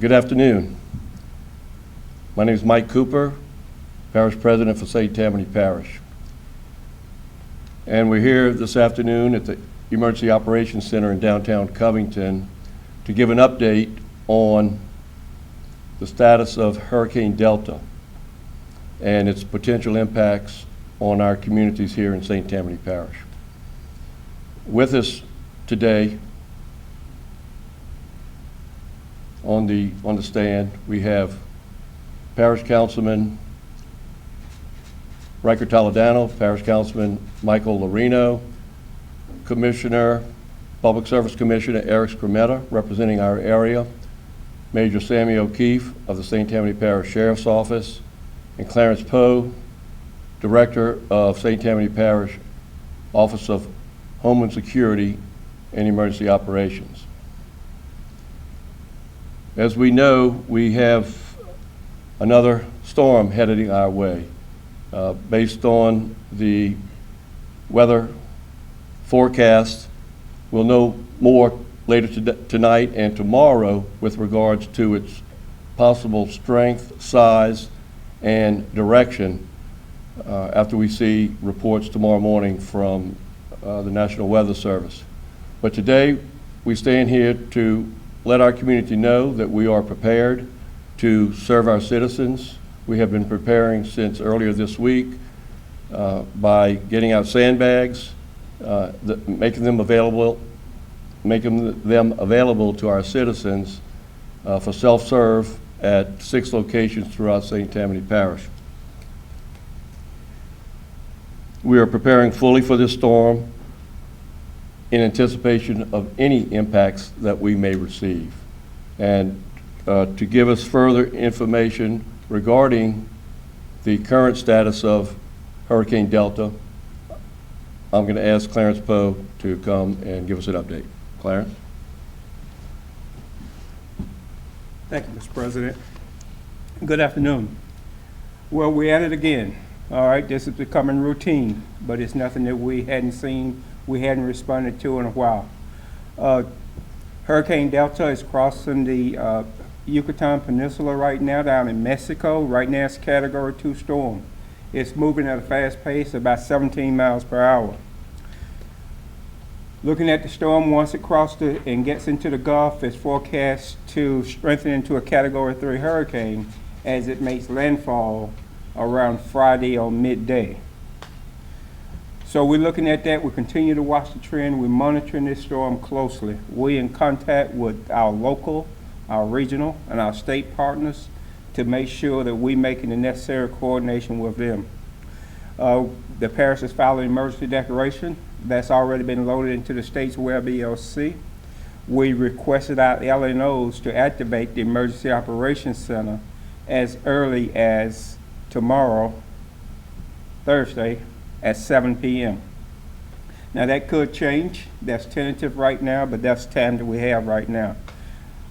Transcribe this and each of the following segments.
Good afternoon. My name is Mike Cooper, Parish President for St. Tammany Parish. And we're here this afternoon at the Emergency Operations Center in downtown Covington to give an update on the status of Hurricane Delta and its potential impacts on our communities here in St. Tammany Parish. With us today on the stand, we have Parish Councilman Riker Toledano, Parish Councilman Michael Lorino, Public Service Commissioner Eric Scrametta, representing our area, Major Sammy O'Keefe of the St. Tammany Parish Sheriff's Office, and Clarence Poe, Director of St. Tammany Parish Office of Homeland Security and Emergency Operations. As we know, we have another storm heading our way. Based on the weather forecast, we'll know more later tonight and tomorrow with regards to its possible strength, size, and direction after we see reports tomorrow morning from the National Weather Service. But today, we stand here to let our community know that we are prepared to serve our citizens. We have been preparing since earlier this week by getting out sandbags, making them available to our citizens for self-serve at 6 locations throughout St. Tammany Parish. We are preparing fully for this storm in anticipation of any impacts that we may receive. And to give us further information regarding the current status of Hurricane Delta, I'm going to ask Clarence Poe to come and give us an update. Clarence? Thank you, Mr. President. Good afternoon. Well, we're at it again. All right, this is becoming routine, but it's nothing that we hadn't seen, we hadn't responded to in a while. Hurricane Delta is crossing the Yucatan Peninsula right now down in Mexico. Right now it's a Category 2 storm. It's moving at a fast pace, about 17 miles per hour. Looking at the storm, once it crosses and gets into the Gulf, it's forecast to strengthen into a Category 3 hurricane as it makes landfall around Friday or midday. So we're looking at that. We continue to watch the trend. We're monitoring this storm closely. We're in contact with our local, our regional, and our state partners to make sure that we're making the necessary coordination with them. The parish is filing an emergency declaration that's already been loaded into the state's web ELC. We requested our LNOs to activate the Emergency Operations Center as early as tomorrow, Thursday, at 7 p.m. Now that could change. That's tentative right now, but that's the time that we have right now.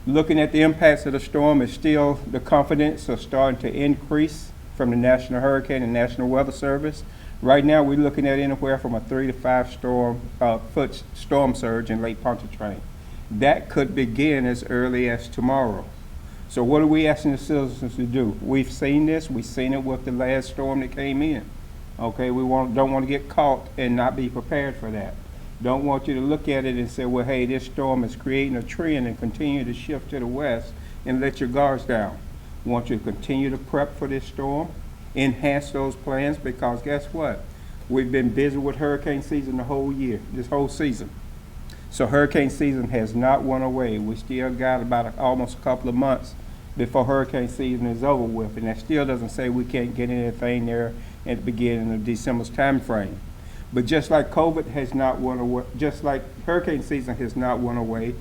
Looking at the impacts of the storm, is still the confidence are starting to increase from the National Hurricane and National Weather Service. Right now, we're looking at anywhere from a 3 to 5 foot storm surge in Lake Pontchartrain. That could begin as early as tomorrow. So what are we asking the citizens to do? We've seen this. We've seen it with the last storm that came in. Okay, we don't want to get caught and not be prepared for that. Don't want you to look at it and say, well, hey, this storm is creating a trend and continue to shift to the west and let your guards down. We want you to continue to prep for this storm, enhance those plans, because guess what? We've been busy with hurricane season the whole year, this whole season. So hurricane season has not went away. We still got about almost a couple of months before hurricane season is over with, and that still doesn't say we can't get anything there at the beginning of December's time frame. But just like COVID has not went away, just like hurricane season has not went away,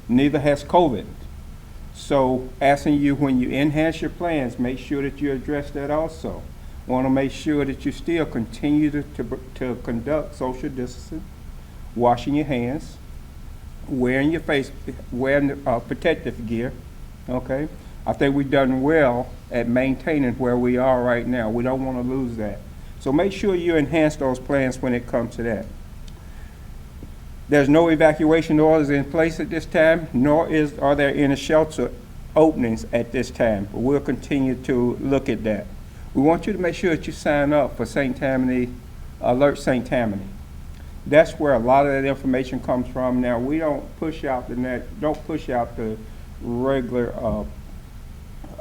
neither has COVID. So asking you, when you enhance your plans, make sure that you address that also. Want to make sure that you still continue to conduct social distancing, washing your hands, wearing your wearing protective gear, okay? I think we've done well at maintaining where we are right now. We don't want to lose that. So make sure you enhance those plans when it comes to that. There's no evacuation orders in place at this time, nor are there any shelter openings at this time, but we'll continue to look at that. We want you to make sure that you sign up for St. Tammany, Alert St. Tammany. That's where a lot of that information comes from. Now, we don't push out the regular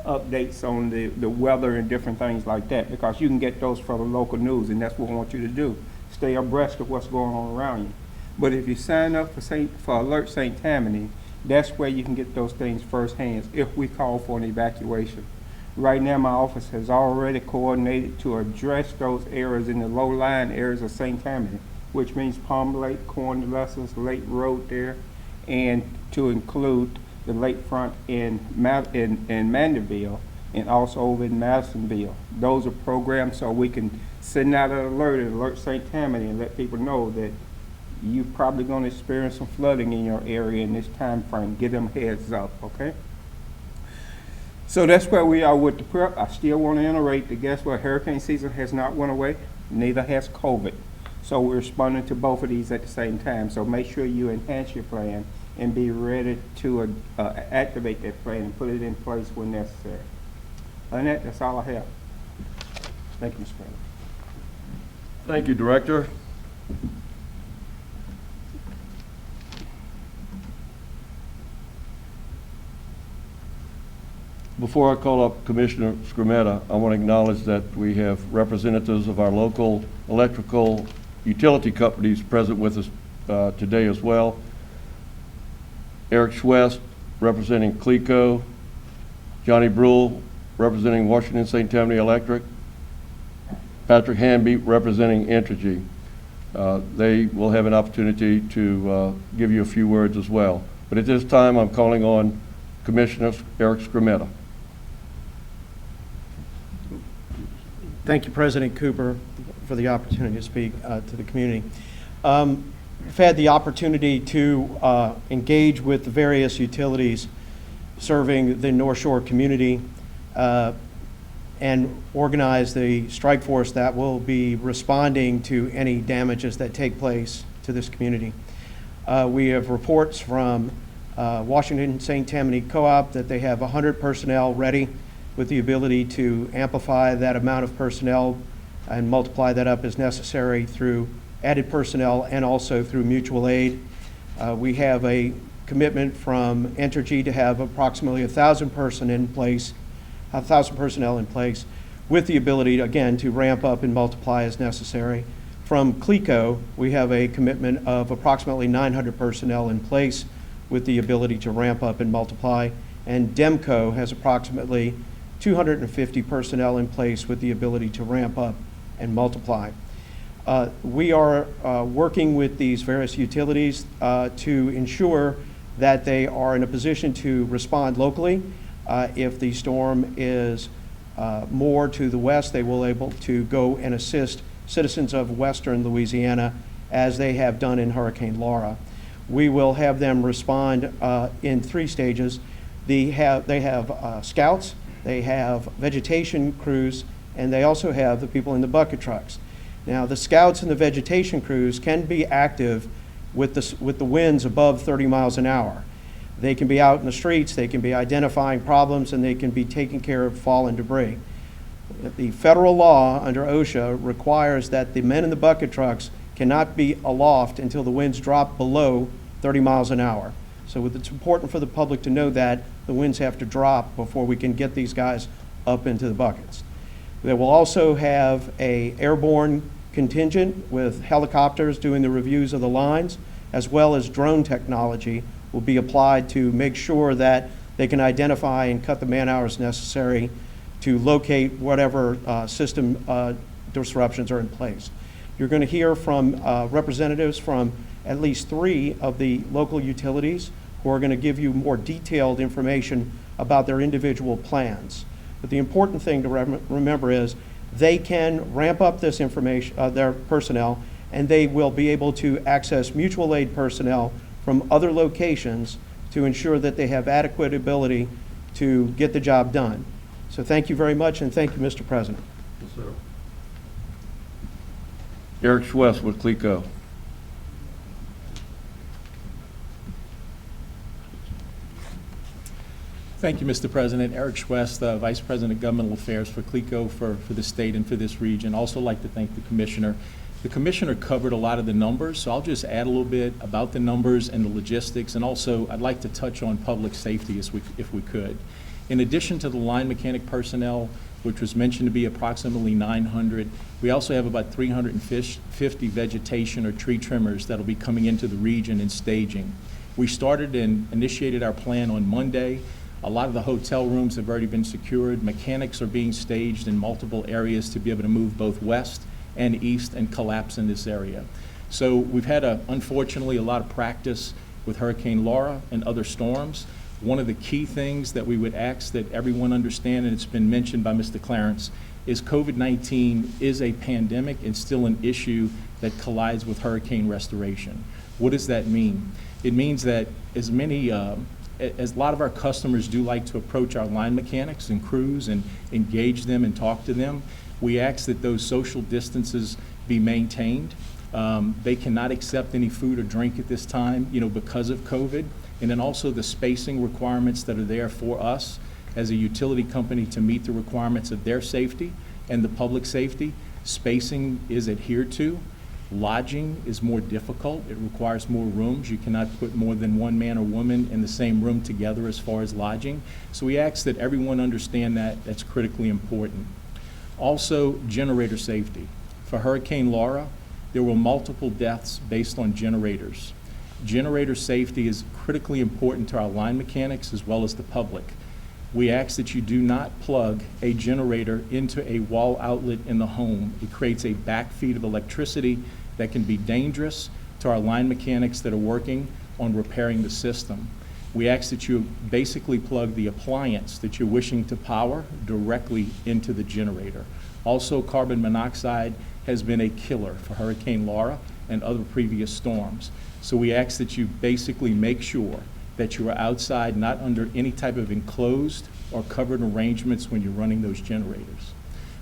updates on the weather and different things like that, because you can get those from the local news, and that's what we want you to do. Stay abreast of what's going on around you. But if you sign up for Alert St. Tammany, that's where you can get those things firsthand if we call for an evacuation. Right now, my office has already coordinated to address those areas in the low-lying areas of St. Tammany, which means Palm Lake, Cornelius, Lake Road there, and to include the lakefront in Mandeville, and also over in Madisonville. Those are programs so we can send out an alert St. Tammany, and let people know that you're probably going to experience some flooding in your area in this time frame. Give them heads up, okay? So that's where we are with the prep. I still want to iterate that guess what? Hurricane season has not went away, neither has COVID. So we're responding to both of these at the same time. So make sure you enhance your plan and be ready to activate that plan and put it in place when necessary. Other than that, that's all I have. Thank you, Mr. President. Thank you, Director. Before I call up Commissioner Scrimetta, I want to acknowledge that we have representatives of our local electrical utility companies present with us today as well. Eric Schwest, representing CLECO, Johnny Brule, representing Washington St. Tammany Electric, Patrick Hanby, representing Entergy. They will have an opportunity to give you a few words as well. But at this time, I'm calling on Commissioner Eric Scrimetta. Thank you, President Cooper, for the opportunity to speak to the community. We've had the opportunity to engage with the various utilities serving the North Shore community and organize the strike force that will be responding to any damages that take place to this community. We have reports from Washington St. Tammany Co-op that they have 100 personnel ready, with the ability to amplify that amount of personnel and multiply that up as necessary through added personnel and also through mutual aid. We have a commitment from Entergy to have approximately 1,000 personnel in place, with the ability, again, to ramp up and multiply as necessary. From CLECO, we have a commitment of approximately 900 personnel in place, with the ability to ramp up and multiply. And DEMCO has approximately 250 personnel in place with the ability to ramp up and multiply. We are working with these various utilities to ensure that they are in a position to respond locally. If the storm is more to the west, they will be able to go and assist citizens of western Louisiana as they have done in Hurricane Laura. We will have them respond in 3 stages. They have scouts, they have vegetation crews, and they also have the people in the bucket trucks. Now, the scouts and the vegetation crews can be active with the winds above 30 miles an hour. They can be out in the streets, they can be identifying problems, and they can be taking care of fallen debris. The federal law under OSHA requires that the men in the bucket trucks cannot be aloft until the winds drop below 30 miles an hour. So it's important for the public to know that the winds have to drop before we can get these guys up into the buckets. They will also have an airborne contingent with helicopters doing the reviews of the lines, as well as drone technology will be applied to make sure that they can identify and cut the man hours necessary to locate whatever system disruptions are in place. You're going to hear from representatives from at least 3 of the local utilities who are going to give you more detailed information about their individual plans. But the important thing to remember is they can ramp up this information, their personnel, and they will be able to access mutual aid personnel from other locations to ensure that they have adequate ability to get the job done. So thank you very much, and thank you, Mr. President. Yes, sir. Eric Schwest with CLECO. Thank you, Mr. President. Eric Schwest, Vice President of Governmental Affairs for CLECO for the state and for this region. Also like to thank the Commissioner. The Commissioner covered a lot of the numbers, so I'll just add a little bit about the numbers and the logistics, and also I'd like to touch on public safety if we could. In addition to the line mechanic personnel, which was mentioned to be approximately 900, we also have about 350 vegetation or tree trimmers that'll be coming into the region and staging. We started and initiated our plan on Monday. A lot of the hotel rooms have already been secured. Mechanics are being staged in multiple areas to be able to move both west and east and collapse in this area. So we've had, unfortunately, a lot of practice with Hurricane Laura and other storms. One of the key things that we would ask that everyone understand, and it's been mentioned by Mr. Clarence, is COVID-19 is a pandemic and still an issue that collides with hurricane restoration. What does that mean? It means that as a lot of our customers do like to approach our line mechanics and crews and engage them and talk to them, we ask that those social distances be maintained. They cannot accept any food or drink at this time, because of COVID. And then also the spacing requirements that are there for us as a utility company to meet the requirements of their safety and the public safety. Spacing is adhered to. Lodging is more difficult. It requires more rooms. You cannot put more than one man or woman in the same room together as far as lodging. So we ask that everyone understand that. That's critically important. Also, generator safety. For Hurricane Laura, there were multiple deaths based on generators. Generator safety is critically important to our line mechanics as well as the public. We ask that you do not plug a generator into a wall outlet in the home. It creates a backfeed of electricity that can be dangerous to our line mechanics that are working on repairing the system. We ask that you basically plug the appliance that you're wishing to power directly into the generator. Also, carbon monoxide has been a killer for Hurricane Laura and other previous storms. So we ask that you basically make sure that you are outside, not under any type of enclosed or covered arrangements when you're running those generators.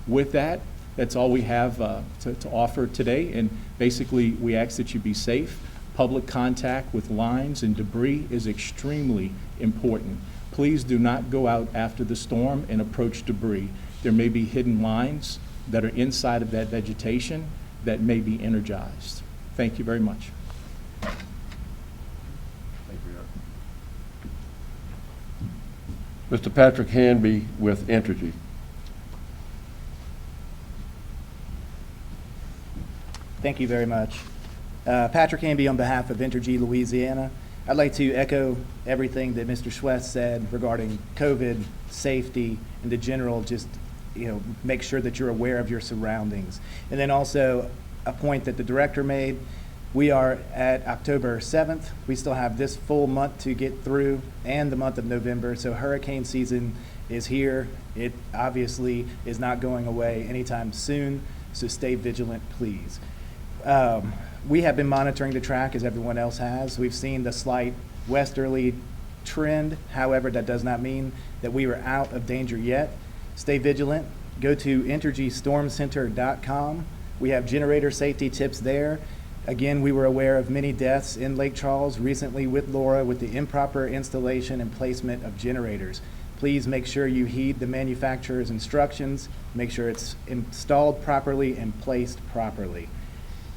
With that, that's all we have to offer today, and basically we ask that you be safe. Public contact with lines and debris is extremely important. Please do not go out after the storm and approach debris. There may be hidden lines that are inside of that vegetation that may be energized. Thank you very much. Mr. Patrick Hanby with Entergy. Thank you very much. Patrick Hanby on behalf of Entergy Louisiana. I'd like to echo everything that Mr. Schwest said regarding COVID, safety, and the general just, make sure that you're aware of your surroundings. And then also a point that the director made, we are at October 7th. We still have this full month to get through and the month of November. So hurricane season is here. It obviously is not going away anytime soon. So stay vigilant, please. We have been monitoring the track as everyone else has. We've seen the slight westerly trend. However, that does not mean that we are out of danger yet. Stay vigilant. Go to EnergyStormCenter.com. We have generator safety tips there. Again, we were aware of many deaths in Lake Charles recently with Laura with the improper installation and placement of generators. Please make sure you heed the manufacturer's instructions, make sure it's installed properly and placed properly.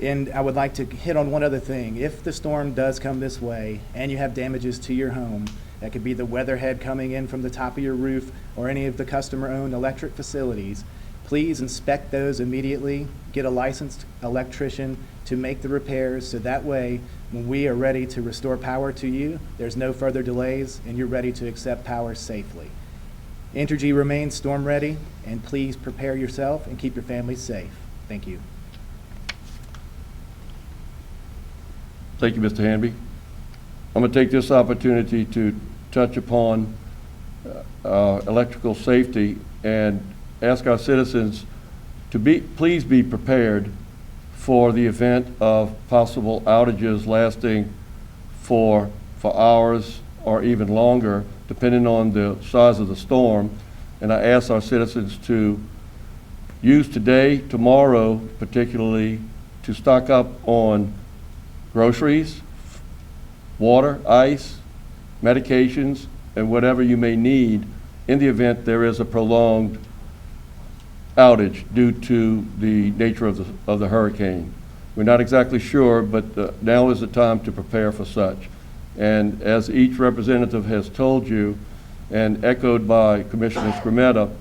And I would like to hit on one other thing. If the storm does come this way and you have damages to your home, that could be the weatherhead coming in from the top of your roof or any of the customer-owned electric facilities, please inspect those immediately, get a licensed electrician to make the repairs so that way when we are ready to restore power to you, there's no further delays and you're ready to accept power safely. Entergy remains storm ready, and please prepare yourself and keep your family safe. Thank you. Thank you, Mr. Hanby. I'm going to take this opportunity to touch upon electrical safety and ask our citizens to please be prepared for the event of possible outages lasting for hours or even longer, depending on the size of the storm. And I ask our citizens to use today, tomorrow particularly, to stock up on groceries, water, ice, medications, and whatever you may need in the event there is a prolonged outage due to the nature of the hurricane. We're not exactly sure, but now is the time to prepare for such. And as each representative has told you, and echoed by Commissioner Scrimetta,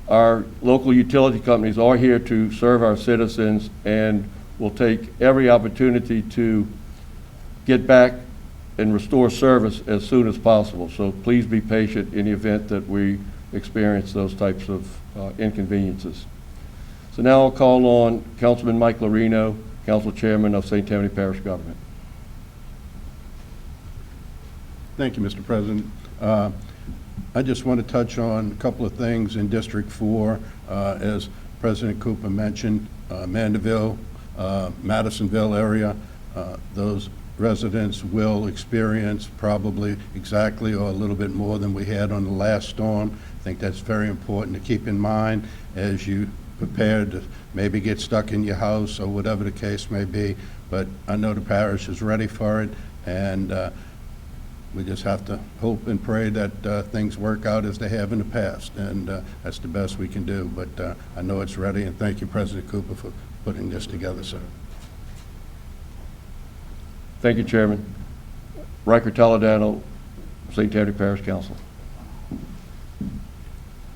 our local utility companies are here to serve our citizens and will take every opportunity to get back and restore service as soon as possible. So please be patient in the event that we experience those types of inconveniences. So now I'll call on Councilman Mike Lorino, Council Chairman of St. Tammany Parish Government. Thank you, Mr. President. I just want to touch on a couple of things in District 4. As President Cooper mentioned, Mandeville, Madisonville area, those residents will experience probably exactly or a little bit more than we had on the last storm. I think that's very important to keep in mind as you prepare to maybe get stuck in your house or whatever the case may be. But I know the parish is ready for it, and we just have to hope and pray that things work out as they have in the past, and that's the best we can do. But I know it's ready, and thank you, President Cooper, for putting this together, sir. Thank you, Chairman. Riker Toledano, St. Tammany Parish Council.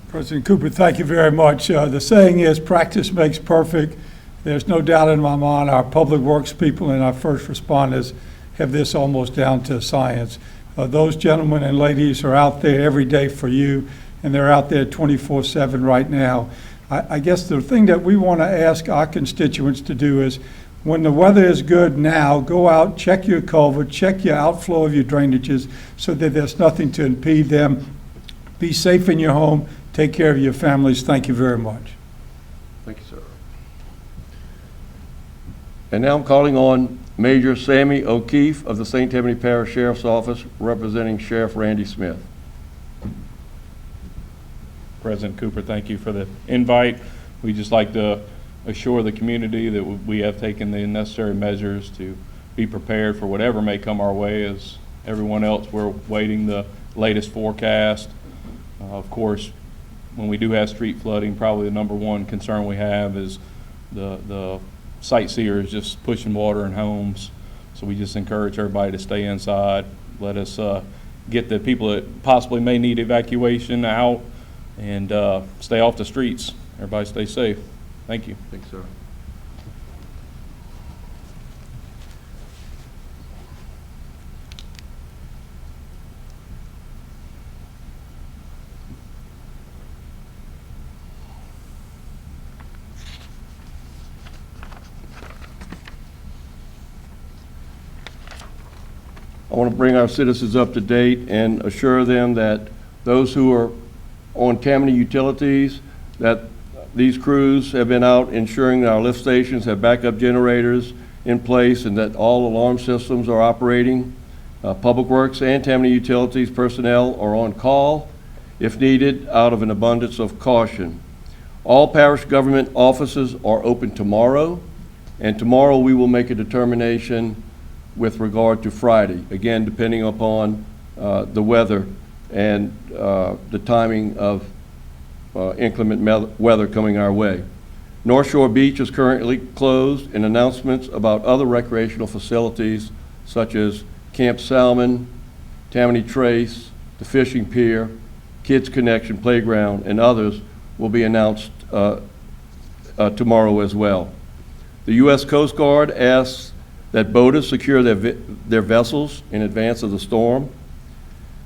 President Cooper, thank you very much. The saying is practice makes perfect. There's no doubt in my mind our public works people and our first responders have this almost down to science. Those gentlemen and ladies are out there every day for you, and they're out there 24/7 right now. I guess the thing that we want to ask our constituents to do is, when the weather is good now, go out, check your culvert, check your outflow of your drainages so that there's nothing to impede them. Be safe in your home. Take care of your families. Thank you very much. Thank you, sir. And now I'm calling on Major Sammy O'Keefe of the St. Tammany Parish Sheriff's Office, representing Sheriff Randy Smith. President Cooper, thank you for the invite. We'd just like to assure the community that we have taken the necessary measures to be prepared for whatever may come our way. As everyone else, we're waiting the latest forecast. Of course, when we do have street flooding, probably the number one concern we have is the sightseers just pushing water in homes. So we just encourage everybody to stay inside. Let us get the people that possibly may need evacuation out and stay off the streets. Everybody stay safe. Thank you. Thanks, sir. I want to bring our citizens up to date and assure them that those who are on Tammany utilities, that these crews have been out ensuring that our lift stations have backup generators in place and that all alarm systems are operating. Public Works and Tammany Utilities personnel are on call if needed out of an abundance of caution. All parish government offices are open tomorrow, and tomorrow we will make a determination with regard to Friday, again, depending upon the weather and the timing of inclement weather coming our way. North Shore Beach is currently closed, and announcements about other recreational facilities such as Camp Salmon, Tammany Trace, the Fishing Pier, Kids Connection Playground, and others will be announced tomorrow as well. The U.S. Coast Guard asks that boaters secure their vessels in advance of the storm.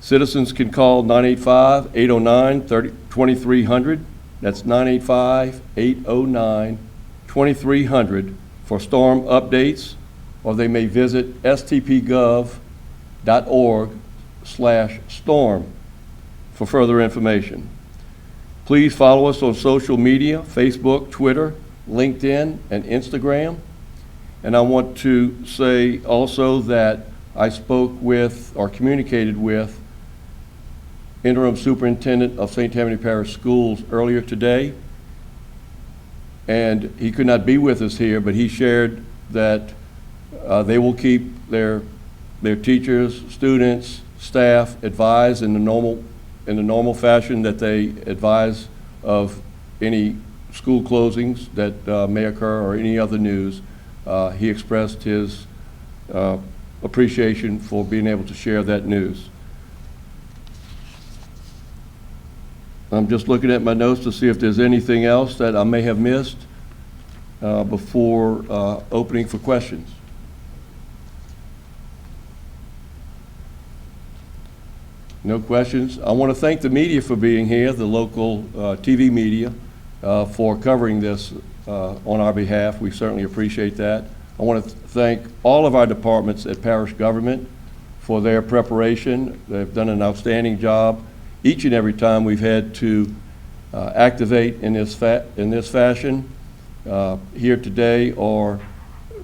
Citizens can call 985-809-2300. That's 985-809-2300 for storm updates, or they may visit stpgov.org/storm for further information. Please follow us on social media, Facebook, Twitter, LinkedIn, and Instagram. And I want to say also that I spoke with or communicated with Interim Superintendent of St. Tammany Parish Schools earlier today, and he could not be with us here, but he shared that they will keep their teachers, students staff advise in the normal fashion that they advise of any school closings that may occur or any other news. He expressed his appreciation for being able to share that news. I'm just looking at my notes to see if there's anything else that I may have missed before opening for questions. No questions. I want to thank the media for being here, the local TV media, for covering this on our behalf. We certainly appreciate that. I want to thank all of our departments at Parish Government for their preparation. They've done an outstanding job each and every time we've had to activate in this fashion. Here today are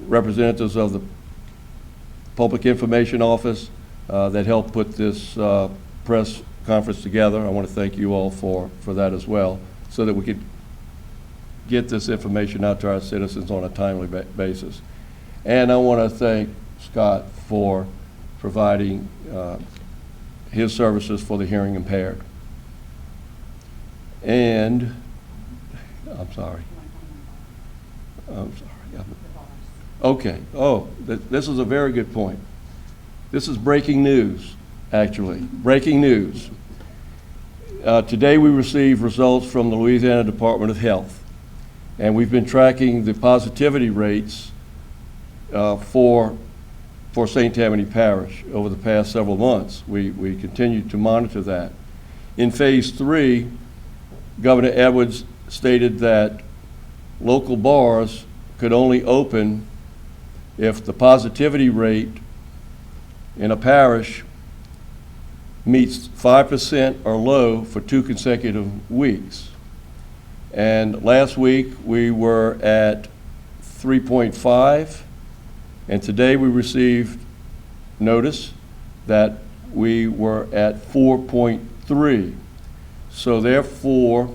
representatives of the Public Information Office that helped put this press conference together. I want to thank you all for that as well, so that we could get this information out to our citizens on a timely basis. And I want to thank Scott for providing his services for the hearing impaired. And I'm sorry. Okay. Oh, this is a very good point. This is breaking news, actually. Breaking news. Today we received results from the Louisiana Department of Health, and we've been tracking the positivity rates for St. Tammany Parish over the past several months. We continue to monitor that. In phase 3, Governor Edwards stated that local bars could only open if the positivity rate in a parish meets 5% or low for 2 consecutive weeks. And last week we were at 3.5, and today we received notice that we were at 4.3. So therefore,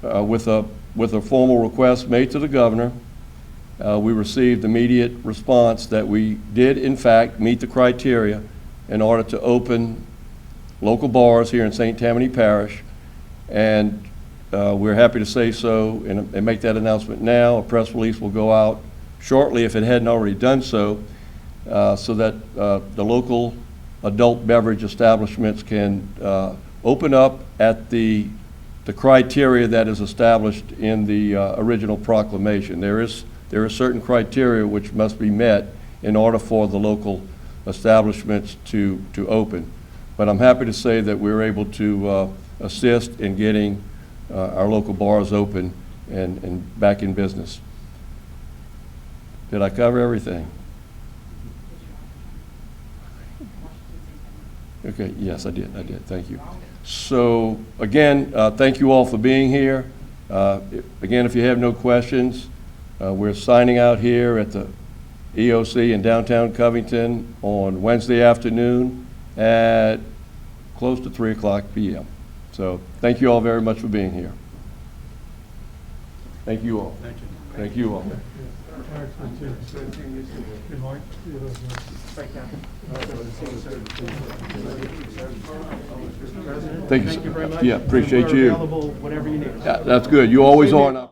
with a formal request made to the governor, we received immediate response that we did in fact meet the criteria in order to open local bars here in St. Tammany Parish, and we're happy to say so and make that announcement now. A press release will go out shortly, if it hadn't already done so, so that the local adult beverage establishments can open up at the criteria that is established in the original proclamation. There is certain criteria which must be met in order for the local establishments to open. But I'm happy to say that we're able to assist in getting our local bars open and back in business. Did I cover everything? Okay, yes, I did. Thank you. So again, thank you all for being here. Again, if you have no questions, we're signing out here at the EOC in downtown Covington on Wednesday afternoon at close to 3:00 p.m. So thank you all very much for being here. Thank you all. Thank you. Thank you all. Thank you very much. Yeah, appreciate you. Available whenever you need. Yeah, that's good. You always are.